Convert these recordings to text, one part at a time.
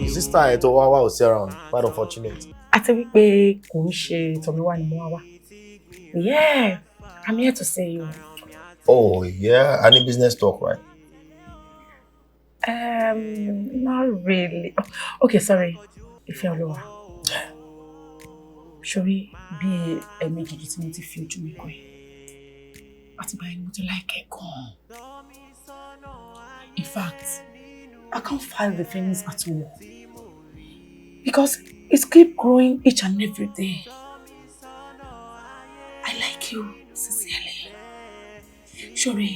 Sister ẹ̀ tó wá ò sí around, quite unfortunate. Àti wípé kò ń ṣe Tomiwa ni mo wá wá. Yeah, I'm here to see you. Oh, yeah, any business talk, right? Not really. Oh, okay, sorry. Ìfẹ́ Olúwa. Ṣorí bí ẹ̀mejì tí mo ti fi ojú mi kọ́ ẹ. Àti báyìí mo ti like ẹ gan. In fact, I can't find the feelings at all. Because it keeps growing each and every day. I like you sincerely. Ṣorí,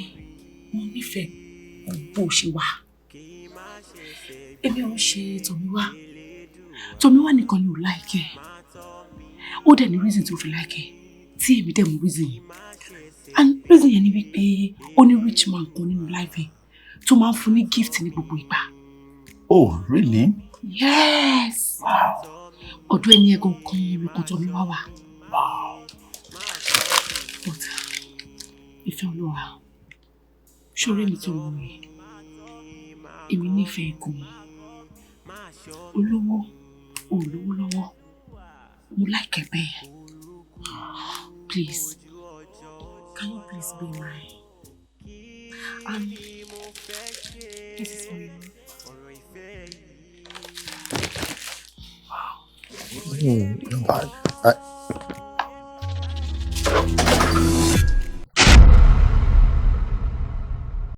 mo nífẹ̀ẹ́ bó ṣe wà. Èmi ò ń ṣe Tomiwa. Tomiwa nìkan ni ò like ẹ. Ó dẹ̀ ní reason tó fi like ẹ. Tí èmi dẹ̀ mú reason yẹn. And reason yẹn ni wípé ó ní rich man kan nínú life ẹ tó máa ń fún ní gift ní gbogbo ìgbà. Oh, really? Yes. Wow. Ọ̀dọ̀ ẹni ẹ̀gàn kan nìkan Tomiwa wà. Wow. But Ìfẹ́ Olúwa, ṣorí mi tó mú mi. Èmi nífẹ̀ẹ́ gan. Olówó, olówó lọ́wọ́. Mo like ẹ bẹ́ẹ̀. Please, can you please be mine? And this is for you. Not bad.